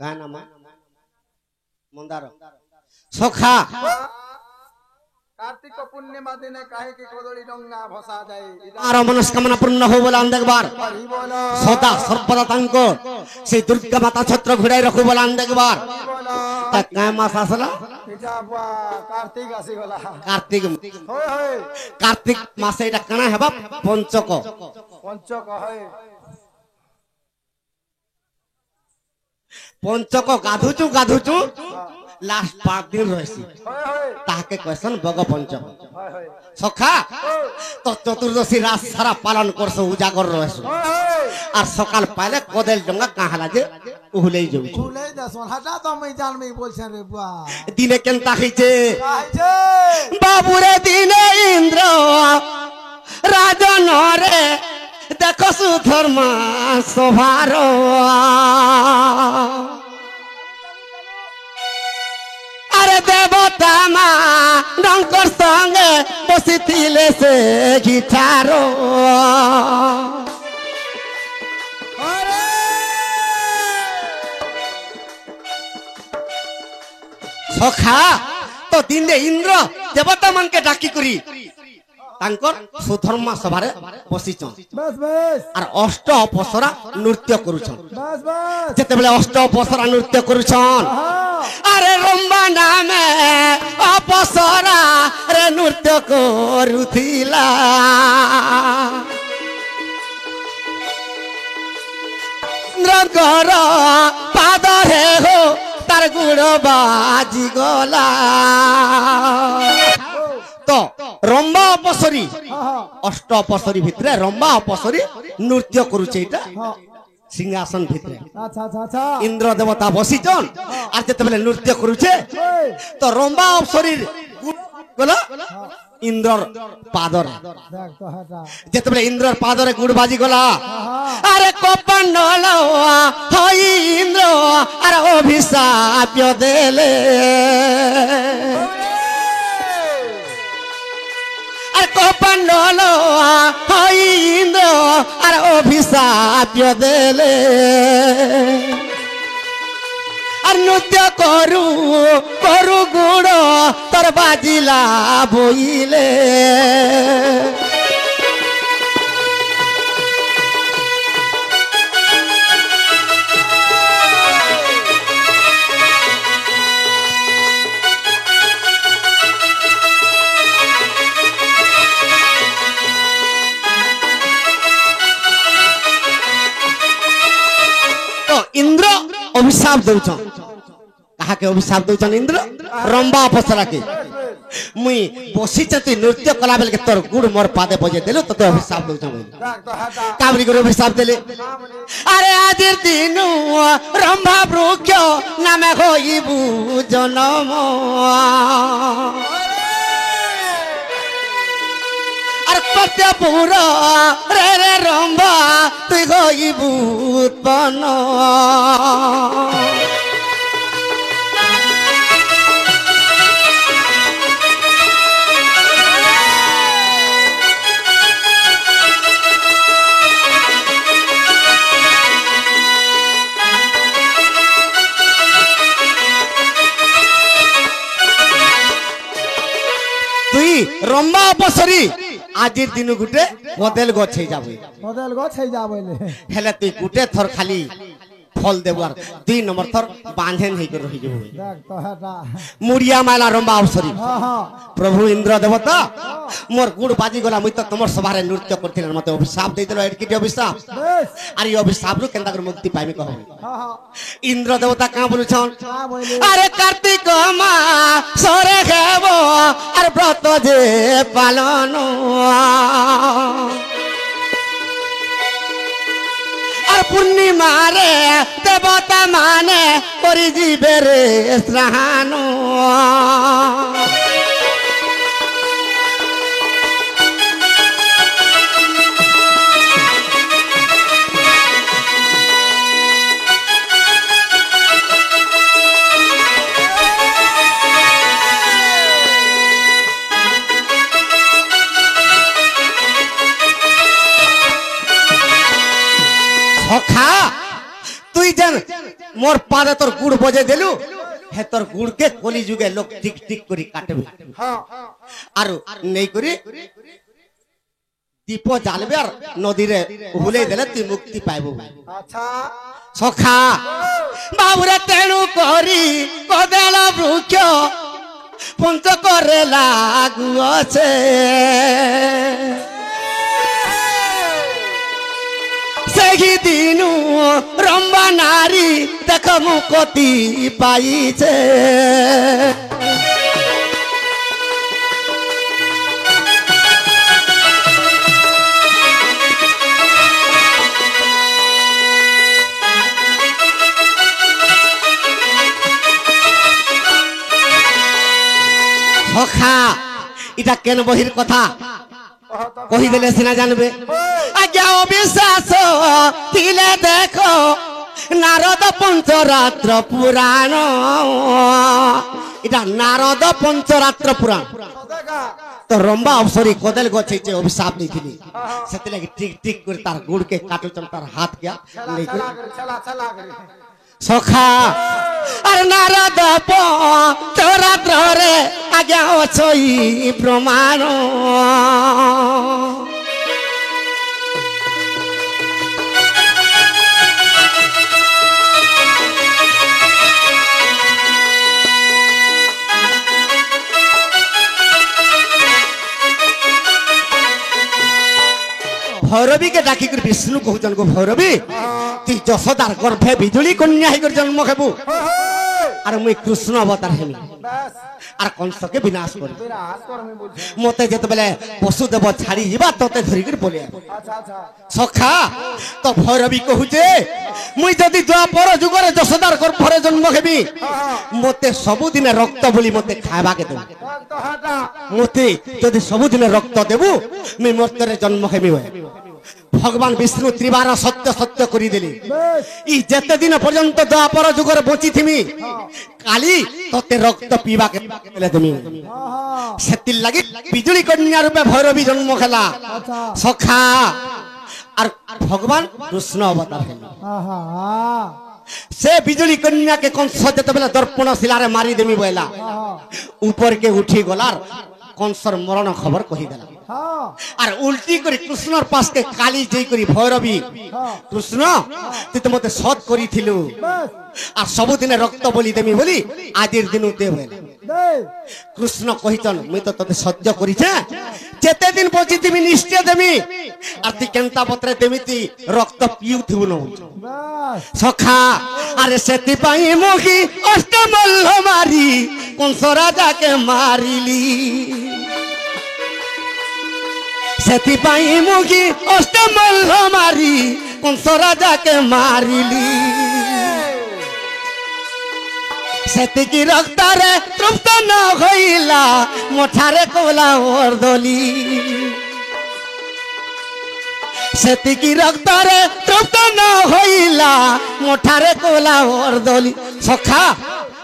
का नाम मंदार सखा कार्तिक पूर्णिमा दिन काहे की कोदड़ी डंगा भसा जाए आर मनस्कामना पूर्ण हो बोला देखबार सदा सर्वदा तांको से दुर्गा माता छत्र घुराई रखु बोला देखबार ता का मास आसला এটা বুয়া कार्तिक আসি গলা कार्तिक হয় হয় कार्तिक मासे এটা কানা হেবা পঞ্চক পঞ্চক হয় পঞ্চক গাধুচু গাধুচু लास्ट 5 दिन रहसी হয় হয় ताके क्वेश्चन बग पंचक হয় হয় सखा तो चतुर्दशी रात सारा पालन करस उजागर रहस হয় আর সকাল পাইলে কদেল ডঙ্গা কাহালা যে উহলেই যাউ ভুলে যাসন হাটা তো আমি জানমি বলছেন রে বুয়া দিনে কেনতা হইছে আইছে বাবুরে দিনে ইন্দ্র রাজন রে দেখো সুধর্ম সভার আরে দেবতা মা ডঙ্কর সঙ্গে বসিছিলে সে গিটারো আরে সখা তো দিনে ইন্দ্র দেবতা মানকে ডাকি করি তাঙ্কর সুধর্মা সভারে বসিছন বাস বাস আর অষ্ট অপসরা নৃত্য করুছন বাস বাস যেতেবেলে অষ্ট অপসরা নৃত্য করুছন আরে রম্বা নামে অপসরা রে নৃত্য করুথিলা ইন্দ্রকর পাদরে হো তার গুড় বাজি গলা তো রম্বা অপসরী অষ্ট অপসরী ভিতরে রম্বা অপসরী নৃত্য করুছে এটা সিংহাসন ভিতরে আচ্ছা আচ্ছা আচ্ছা ইন্দ্র দেবতা বসিছন আর যেতেবেলে নৃত্য করুছে তো রম্বা অপসরীর গলা ইন্দ্রর পাদরে দেখ তো হাটা যেতেবেলে ইন্দ্রর পাদরে গুড় বাজি গলা আরে কপান্ডল হই ইন্দ্র আর অভিশাপ দেলে আর কপান্ডল হই ইন্দ্র আর অভিশাপ দেলে আর নৃত্য করু করু গুড় তোর বাজিলা বইলে তো ইন্দ্র অভিশাপ দৌছন কাহাকে অভিশাপ দৌছন ইন্দ্র রম্বা অপসরাকে মুই বসিছে তুই নৃত্য কলা বেলকে তোর গুড় মোর পাদে বজে দেলু তোতে অভিশাপ দৌছন দেখ তো হাটা কাবরি করে অভিশাপ দেলে আরে আজির দিন রম্ভা বৃক্ষ নামে হইবু জনম আর প্রত্যপুর রে রে রম্ভা তুই হইবু উৎপন্ন তুই রম্বা অপসরী আজির দিন গুটে কদেল গছ হয়ে যাবে মডেল গছ হই যা বলে হেলে তুই গুটে থর খালি ফল দেবার 2 নম্বর থর বাঁধেন হই করে রহি যাব দেখ তো হাটা মুড়িয়া মালা রম্বা অপসরী হ্যাঁ হ্যাঁ প্রভু ইন্দ্র দেবতা মোর গুড় বাজি গলা মুই তো তোমার সভারে নৃত্য করছিল মতে অভিশাপ দেইছিল এটকিটি অভিশাপ বেশ আর এই অভিশাপ রু কেনতা করে মুক্তি পাইমি কহ হ্যাঁ হ্যাঁ ইন্দ্র দেবতা কা বলছন কা বলে আরে কার্তিক মা সরে খেব আর ব্রত যে পালন আর পূর্ণিমারে দেবতা মানে করি জীবে রে স্নান সখা তুই যেন मोर पादे तोर गुड़ बजे देलु हे तोर गुड़ के कली जुगे लोग टिक टिक करी काटबे आरो नहीं करी दीप जालबे और नदी रे उहुले देले तु मुक्ति पाइबो अच्छा सखा बाबुरे तेणु करी कदेला वृक्ष पंच करे लागु আছে सेही दिनु रंबा नारी देख मुकती पाइছে सखा इटा केन बहिर कथा कही देले सिना जानबे आज्ञा अविश्वास थिले देखो नारद पंचरात्र पुराण इटा नारद पंचरात्र पुराण तो रंबा अवसरी कदेल गछे जे अभिशाप नीथिली सेते लागि टिक टिक कर तार गुड़ के काटुचन तार हाथ क्या नहीं कर सखा अरे नारद पंचरात्र रे आज्ञा अछई प्रमाण भैरवी के डाकी कर विष्णु कहूचन को भैरवी ती जशोदार गर्भे बिजुली कन्या ही कर जन्म हेबु आर मुई कृष्ण अवतार हेमी आर कंस के विनाश कर मते जत बेले वसुदेव छाड़ी जीवा तते धरि कर बोले सखा तो भैरवी कहूचे मुई जदी द्वापर जुगरे जशोदार गर्भरे जन्म हेबी मते सब दिन रक्त बोली मते खाबा के दे मते जदी सब दिन रक्त देबु मुई मर्तरे जन्म हेबी भगवान विष्णु त्रिबार सत्य सत्य करी देली ई जेते दिन पर्यंत द्वापर जुगर बची थिमी काली तते रक्त पीबा के देले तुमी सेति लागि बिजुली कन्या रूपे भैरवी जन्म खेला सखा और भगवान कृष्ण अवतार हेला से बिजुली कन्या के कंस जते बेला दर्पण शिलारे मारी देमी बोला ऊपर के उठी गलार कंसर मरण खबर कही देला और उल्टी करी कृष्णर पास के काली जई करी भैरवी कृष्ण तू तो मते सत करी थिलु आ सब दिन रक्त बोली देमी बोली आजिर दिन दे बोले कृष्ण कहितन मैं तो तते सत्य करी छे जेते दिन बची तिमी निश्चय देमी आ ती केनता पत्रे देमी ती रक्त पिउ थिबु न सखा अरे सेति पाई मोही अष्टमल्ल मारी कंस राजा के मारिली सेति पाई मुगी अष्टमल्ल मारी कंस राजा के मारिली सेति की रक्तारे तृप्त न होइला मोठारे कोला ओरदली सेति की रक्तारे तृप्त न होइला मोठारे कोला ओरदली सखा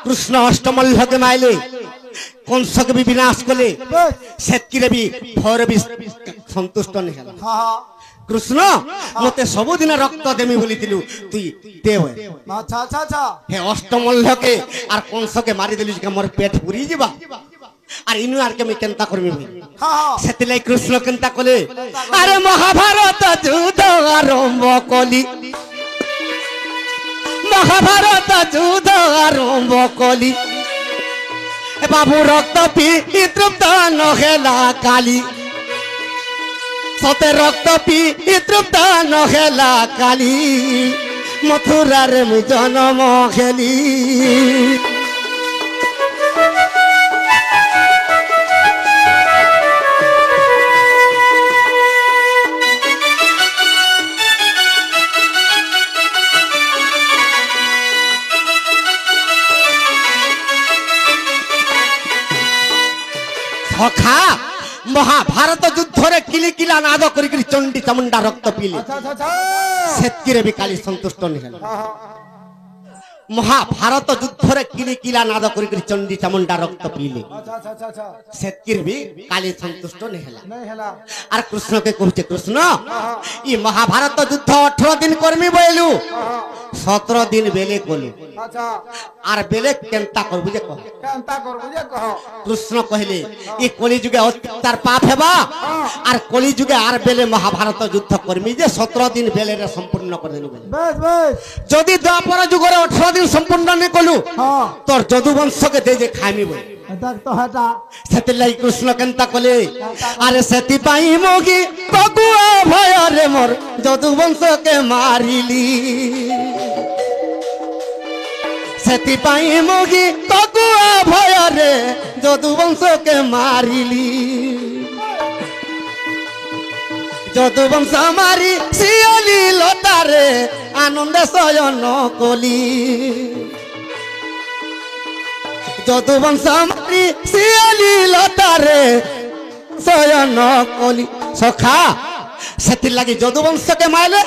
कृष्ण अष्टमल्ल के माइले कंस के भी विनाश कले सेतकिरे भी भैरवी संतुष्ट नहीं हला कृष्ण मते सब दिन रक्त देमी बोली दिलु तू देव अच्छा अच्छा अच्छा हे अष्टमल्ल के आर कंस के मारी दिलु जे मोर पेट पुरी जीवा आर इनु आर के मैं केनता करमी सेतिले कृष्ण केनता कले अरे महाभारत युद्ध आरंभ कली महाभारत युद्ध आरंभ कली बाबू रक्त पी तृप्त न हेला काली सते रक्त पी तृप्त न हेला काली मथुरा रे मु जन्म खेली सखा महाभारत युद्ध रे किली किला नाद करी करी चंडी चामुंडा रक्त पीले सेतकिरे भी काली संतुष्ट नहीं हला महाभारत युद्ध रे किली किला नाद करी करी चंडी चामुंडा रक्त पीले सेतकिरे भी काली संतुष्ट नहीं हला आर कृष्ण के कहते कृष्ण ई महाभारत युद्ध 18 दिन करमी बोलू 17 দিন বেলে কলু আচ্ছা আর বেলে কেনতা করবু যে কহ কেনতা করবো যে কহ কৃষ্ণ কহিলে এই কলি যুগে অত্যাচার পাপ হেবা আর কলি যুগে আর বেলে মহাভারত যুদ্ধ করবি যে 17 দিন বেলে সম্পূর্ণ করে দেবু বেশ বেশ যদি দ্বাপর যুগরে 18 দিন সম্পূর্ণ নে কলু হ্যাঁ তোর যদুবংশকে দে যে খাইমি বল দেখ তো হেটা সেতিলাই কৃষ্ণ কেনতা কলে আরে সেতি পাই মগি ককুয়া ভয়রে মোর যদুবংশকে মারিলি সেতি পাই মগি ককুয়া ভয়রে যদুবংশকে মারিলি যদুবংশ মারি শিয়লি লতারে আনন্দে শয়ন কলি যদুবংশ মারি শিয়লি লতারে শয়ন কলি সখা সেতির লাগি যদুবংশকে মাইলে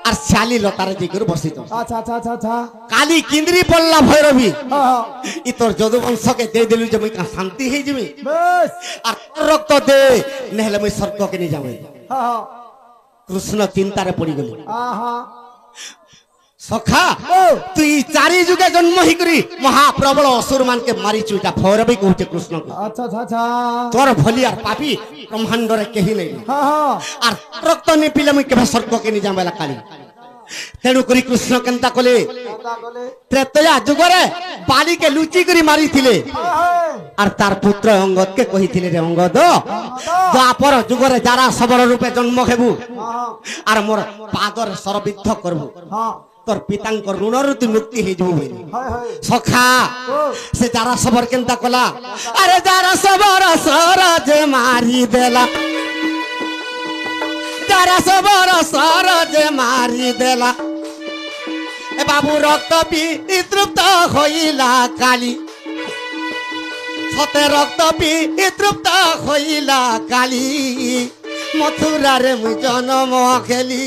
আর শালি লতারে দিকে বসিত আচ্ছা আচ্ছা আচ্ছা আচ্ছা কালি কিন্দ্রি পড়লা ভৈরবী হ্যাঁ ই তোর যদুবংশকে দিয়ে দিলু যে মুই শান্তি হয়ে যাবি বেশ আর তোর রক্ত দে নহলে মুই স্বর্গকে নিয়ে যাবে হ্যাঁ কৃষ্ণ চিন্তারে পড়ি গলি আহা সখা ও তুই চারি যুগে জন্ম হিকরি মহাপ্রবল অসুর মানকে মারিছু এটা ভৈরবী কହୁছে কৃষ্ণকে আচ্ছা আচ্ছা আচ্ছা তোর ভলি আর পাপি ব্রহ্মাণ্ডরে কেহি নাই হ্যাঁ হ্যাঁ আর রক্ত নি পিলে মুই কেবে স্বর্গকে নিয়ে যাবেলা কালি তেণু করি কৃষ্ণ কেনতা কলে কেনতা কলে ত্রেতয়া যুগরে বালিকে লুচি করে মারিছিলে হ্যাঁ আর তার পুত্র অঙ্গদকে কহিଥିଲେ রে অঙ্গদ দ্বাপর যুগরে যারা সবর রূপে জন্ম হেবু হ্যাঁ আর মোর পাদরে সরবিদ্ধ করবু হ্যাঁ তোর পিতাঙ্কর ঋণରୁ তুই মুক্তি ହେଇଯିବୁ ବୋଲି হায় হায় সখা ও ସେ ଯାରା ସବର କେନ୍ତା କଲା ଆରେ ଯାରା ସବର ସରଜ ମାରି ଦେଲା ଯାରା ସବର ସରଜ ମାରି ଦେଲା ଏ ବାବୁ ରକ୍ତ ପିଇ ତୃପ୍ତ ହୋଇଲା କାଲି ସତେ ରକ୍ତ ପିଇ ତୃପ୍ତ ହୋଇଲା କାଲି ମଥୁରାରେ ମୁଁ ଜନ୍ମ ଖେଲି